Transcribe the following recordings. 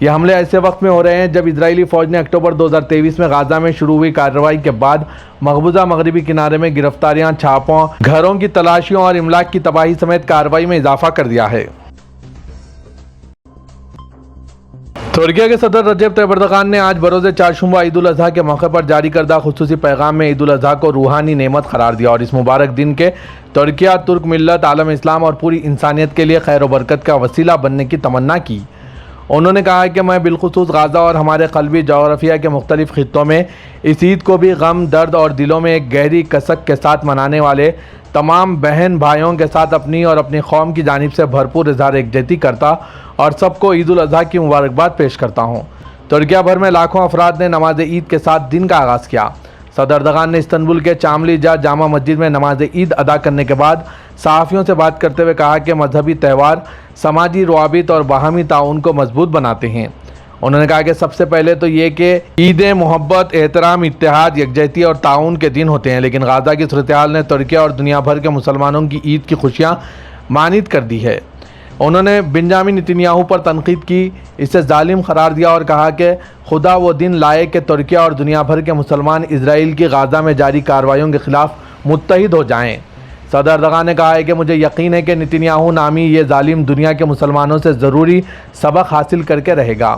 یہ حملے ایسے وقت میں ہو رہے ہیں جب اسرائیلی فوج نے اکتوبر 2023 میں غزہ میں شروع ہوئی کارروائی کے بعد مقبوضہ مغربی کنارے میں گرفتاریاں، چھاپوں، گھروں کی تلاشیوں اور املاک کی تباہی سمیت کارروائی میں اضافہ کر دیا ہے۔ ترکی کے صدر رجب طیب اردوغان نے آج بروز چہارشنبہ عید الاضحیٰ کے موقع پر جاری کردہ خصوصی پیغام میں عید الاضحیٰ کو روحانی نعمت قرار دیا اور اس مبارک دن کے ترکیہ، ترک ملت، عالم اسلام اور پوری انسانیت کے لیے خیر و برکت کا وسیلہ بننے کی تمنا کی۔ انہوں نے کہا کہ میں بالخصوص غزہ اور ہمارے قلبی جغرافیہ کے مختلف خطوں میں اس عید کو بھی غم، درد اور دلوں میں ایک گہری کسک کے ساتھ منانے والے تمام بہن بھائیوں کے ساتھ اپنی اور اپنی قوم کی جانب سے بھرپور اظہار یکجہتی کرتا اور سب کو عید الاضحیٰ کی مبارکباد پیش کرتا ہوں۔ ترکیہ بھر میں لاکھوں افراد نے نماز عید کے ساتھ دن کا آغاز کیا۔ صدر اردوغان نے استنبول کے چاملیجا جامع مسجد میں نماز عید ادا کرنے کے بعد صحافیوں سے بات کرتے ہوئے کہا کہ مذہبی تہوار سماجی روابط اور باہمی تعاون کو مضبوط بناتے ہیں۔ انہوں نے کہا کہ سب سے پہلے تو یہ کہ عیدیں محبت، احترام، اتحاد، یکجہتی اور تعاون کے دن ہوتے ہیں، لیکن غزہ کی صورتحال نے ترکیہ اور دنیا بھر کے مسلمانوں کی عید کی خوشیاں مانید کر دی ہے۔ انہوں نے بنجامن نتنیاہو پر تنقید کی، اسے ظالم قرار دیا اور کہا کہ خدا وہ دن لائے کہ ترکیہ اور دنیا بھر کے مسلمان اسرائیل کی غزہ میں جاری کارروائیوں کے خلاف متحد ہو جائیں۔ صدر اردوغان نے کہا ہے کہ مجھے یقین ہے کہ نتنیاہو نامی یہ ظالم دنیا کے مسلمانوں سے ضروری سبق حاصل کر کے رہے گا۔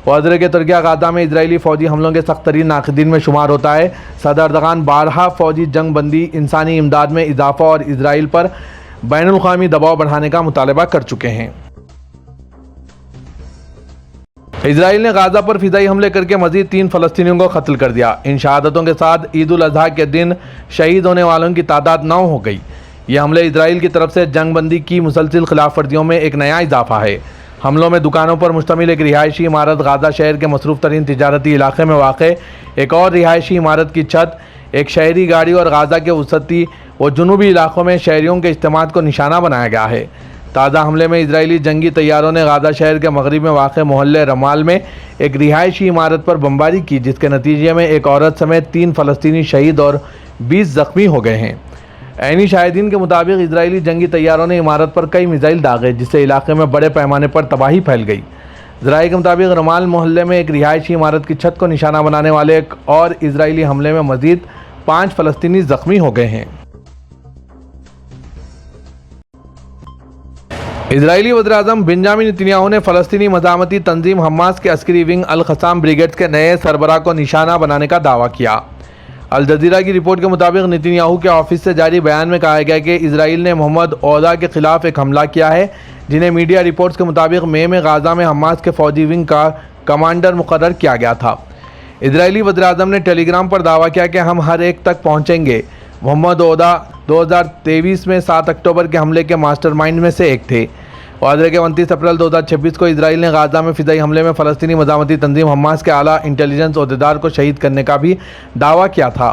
واضح ہے کہ ترکیہ غزہ میں اسرائیلی فوجی حملوں کے سخت ترین ناقدین میں شمار ہوتا ہے۔ صدر اردوغان بارہا فوجی جنگ بندی، انسانی امداد میں اضافہ اور اسرائیل پر بین الاقوامی دباؤ بڑھانے کا مطالبہ کر چکے ہیں۔ اسرائیل نے غزہ پر فضائی حملے کر کے مزید 3 فلسطینیوں کو قتل کر دیا۔ ان شہادتوں کے ساتھ عید الاضحیٰ کے دن شہید ہونے والوں کی تعداد 9 ہو گئی۔ یہ حملے اسرائیل کی طرف سے جنگ بندی کی مسلسل خلاف ورزیوں میں ایک نیا اضافہ ہے۔ حملوں میں دکانوں پر مشتمل ایک رہائشی عمارت، غزہ شہر کے مصروف ترین تجارتی علاقے میں واقع ایک اور رہائشی عمارت کی چھت، ایک شہری گاڑی اور غزہ کے وسطی و جنوبی علاقوں میں شہریوں کے اجتماعات کو نشانہ بنایا گیا ہے۔ تازہ حملے میں اسرائیلی جنگی طیاروں نے غزہ شہر کے مغرب میں واقع محلے رمال میں ایک رہائشی عمارت پر بمباری کی، جس کے نتیجے میں ایک عورت سمیت 3 فلسطینی شہید اور 20 زخمی ہو گئے ہیں۔ عینی شاہدین کے مطابق اسرائیلی جنگی طیاروں نے عمارت پر کئی میزائل داغے، جس سے علاقے میں بڑے پیمانے پر تباہی پھیل گئی۔ ذرائع کے مطابق رمال محلے میں ایک رہائشی عمارت کی چھت کو نشانہ بنانے والے ایک اور اسرائیلی حملے میں مزید 5 فلسطینی زخمی ہو گئے ہیں۔ اسرائیلی وزیراعظم بنجامن نتنیاہو نے فلسطینی مزاحمتی تنظیم حماس کے عسکری ونگ القسام بریگیڈ کے نئے سربراہ کو نشانہ بنانے کا دعویٰ کیا۔ الجزیرہ کی رپورٹ کے مطابق نتنیاہو کے آفس سے جاری بیان میں کہا گیا کہ اسرائیل نے محمد عودا کے خلاف ایک حملہ کیا ہے، جنہیں میڈیا رپورٹس کے مطابق مئی میں غزہ میں حماس کے فوجی ونگ کا کمانڈر مقرر کیا گیا تھا۔ اسرائیلی وزیراعظم نے ٹیلی گرام پر دعویٰ کیا کہ ہم ہر ایک تک پہنچیں گے۔ محمد عودا 2023 میں 7 اکتوبر کے حملے کے ماسٹر مائنڈ میں سے ایک تھے۔ واضح کہ 29 اپریل 2026 کو اسرائیل نے غزہ میں فضائی حملے میں فلسطینی مزاحمتی تنظیم حماس کے اعلیٰ انٹیلیجنس عہدیدار کو شہید کرنے کا بھی دعویٰ کیا تھا۔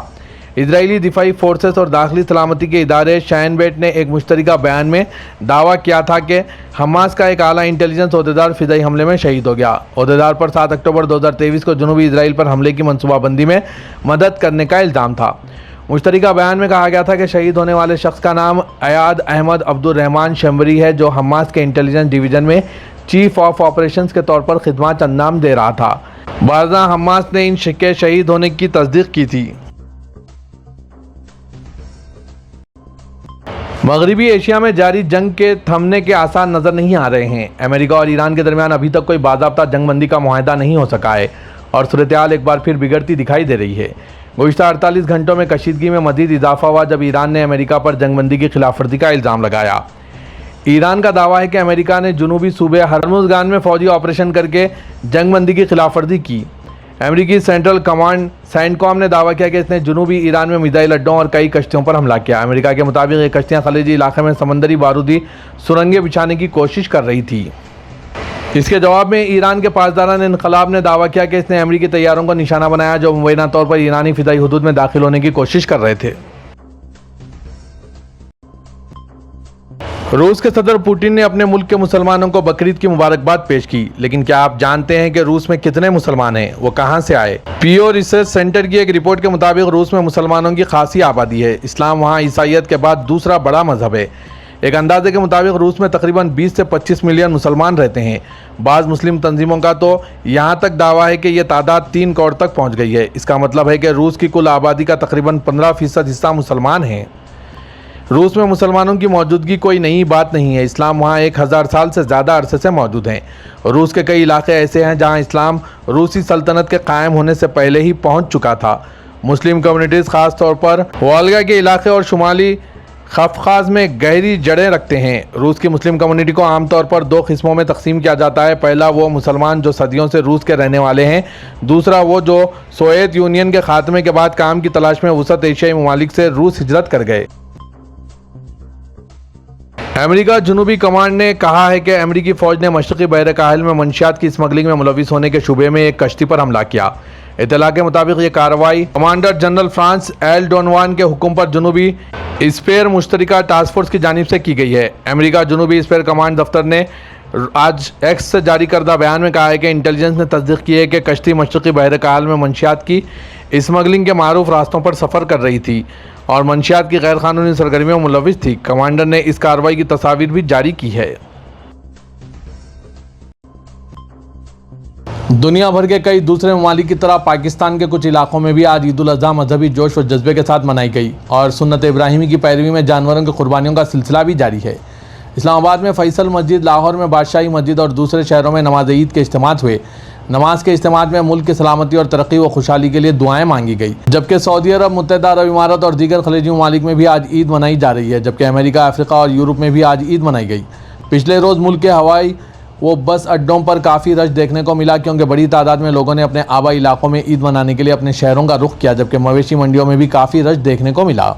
اسرائیلی دفاعی فورسز اور داخلی سلامتی کے ادارے شائن بیٹ نے ایک مشترکہ بیان میں دعویٰ کیا تھا کہ حماس کا ایک اعلیٰ انٹیلیجنس عہدیدار فضائی حملے میں شہید ہو گیا۔ عہدیدار پر 7 اکتوبر 2023 کو جنوبی اسرائیل پر حملے کی منصوبہ بندی میں مدد کرنے کا الزام تھا۔ مشترکہ بیان میں کہا گیا تھا کہ شہید ہونے والے شخص کا نام ایاد احمد عبدالرحمان شمری ہے، جو حماس کے انٹیلیجنس ڈویژن میں چیف آف آپریشنز کے طور پر خدمات انجام دے رہا تھا۔ بعضاں حماس نے ان کے شہید ہونے کی تصدیق کی تھی۔ مغربی ایشیا میں جاری جنگ کے تھمنے کے آثار نظر نہیں آ رہے ہیں۔ امریکہ اور ایران کے درمیان ابھی تک کوئی باضابطہ جنگ بندی کا معاہدہ نہیں ہو سکا ہے اور صورتحال ایک بار پھر بگڑتی دکھائی دے رہی ہے۔ گزشتہ 48 گھنٹوں میں کشیدگی میں مزید اضافہ ہوا جب ایران نے امریکہ پر جنگ بندی کی خلاف ورزی کا الزام لگایا۔ ایران کا دعویٰ ہے کہ امریکہ نے جنوبی صوبے ہرمزگان میں فوجی آپریشن کر کے جنگ بندی کی خلاف ورزی کی۔ امریکی سینٹرل کمانڈ سینٹ کام نے دعویٰ کیا کہ اس نے جنوبی ایران میں میزائل اڈوں اور کئی کشتیوں پر حملہ کیا۔ امریکہ کے مطابق یہ کشتیاں خلیجی علاقے میں سمندری بارودی سرنگیں بچھانے کی کوشش کر رہی تھی۔ اس کے جواب میں ایران کے پاسداران انقلاب نے دعویٰ کیا کہ اس نے امریکی طیاروں کو نشانہ بنایا جو مبینہ طور پر ایرانی فضائی حدود میں داخل ہونے کی کوشش کر رہے تھے۔ روس کے صدر پوٹن نے اپنے ملک کے مسلمانوں کو بقرعید کی مبارکباد پیش کی، لیکن کیا آپ جانتے ہیں کہ روس میں کتنے مسلمان ہیں؟ وہ کہاں سے آئے؟ پیو ریسرچ سینٹر کی ایک رپورٹ کے مطابق روس میں مسلمانوں کی خاصی آبادی ہے۔ اسلام وہاں عیسائیت کے بعد دوسرا بڑا مذہب ہے۔ ایک اندازے کے مطابق روس میں تقریباً 20 سے 25 ملین مسلمان رہتے ہیں۔ بعض مسلم تنظیموں کا تو یہاں تک دعویٰ ہے کہ یہ تعداد 3 کروڑ تک پہنچ گئی ہے۔ اس کا مطلب ہے کہ روس کی کل آبادی کا تقریباً 15% حصہ مسلمان ہیں۔ روس میں مسلمانوں کی موجودگی کوئی نئی بات نہیں ہے، اسلام وہاں 1000 سال سے زیادہ عرصے سے موجود ہیں۔ روس کے کئی علاقے ایسے ہیں جہاں اسلام روسی سلطنت کے قائم ہونے سے پہلے ہی پہنچ چکا تھا۔ مسلم کمیونٹیز خاص طور پر والگا کے علاقے اور شمالی قفقاز میں گہری جڑیں رکھتے ہیں۔ روس کی مسلم کمیونٹی کو عام طور پر 2 قسموں میں تقسیم کیا جاتا ہے۔ پہلا وہ مسلمان جو صدیوں سے روس کے رہنے والے ہیں، دوسرا وہ جو سوویت یونین کے خاتمے کے بعد کام کی تلاش میں وسط ایشیائی ممالک سے روس ہجرت کر گئے۔ امریکہ جنوبی کمانڈ نے کہا ہے کہ امریکی فوج نے مشرقی بحر کاہل میں منشیات کی اسمگلنگ میں ملوث ہونے کے شبے میں ایک کشتی پر حملہ کیا۔ اطلاع کے مطابق یہ کارروائی کمانڈر جنرل فرانس ایل ڈونوان کے حکم پر جنوبی اسپیئر مشترکہ ٹاسک فورس کی جانب سے کی گئی ہے۔ امریکہ جنوبی اسپیئر کمانڈ دفتر نے آج ایکس سے جاری کردہ بیان میں کہا ہے کہ انٹیلیجنس نے تصدیق کی ہے کہ کشتی مشرقی بحر کاہل میں منشیات کی اسمگلنگ کے معروف راستوں پر سفر کر رہی تھی اور منشیات کی غیر قانونی سرگرمیوں میں ملوث تھی۔ کمانڈر نے اس کارروائی کی تصاویر بھی جاری کی ہے۔ دنیا بھر کے کئی دوسرے ممالک کی طرح پاکستان کے کچھ علاقوں میں بھی آج عید الاضحیٰ مذہبی جوش و جذبے کے ساتھ منائی گئی اور سنت ابراہیمی کی پیروی میں جانوروں کی قربانیوں کا سلسلہ بھی جاری ہے۔ اسلام آباد میں فیصل مسجد، لاہور میں بادشاہی مسجد اور دوسرے شہروں میں نماز عید کے اجتماعات ہوئے۔ نماز کے اجتماعات میں ملک کی سلامتی اور ترقی و خوشحالی کے لیے دعائیں مانگی گئی، جبکہ سعودی عرب، متحدہ عرب امارات اور دیگر خلیجی ممالک میں بھی آج عید منائی جا رہی ہے، جبکہ امریکہ، افریقہ اور یورپ میں بھی آج عید منائی گئی۔ پچھلے روز ملک کے ہوائی و بس اڈوں پر کافی رش دیکھنے کو ملا کیونکہ بڑی تعداد میں لوگوں نے اپنے آبائی علاقوں میں عید منانے کے لیے اپنے شہروں کا رخ کیا، جبکہ مویشی منڈیوں میں بھی کافی رش دیکھنے کو ملا۔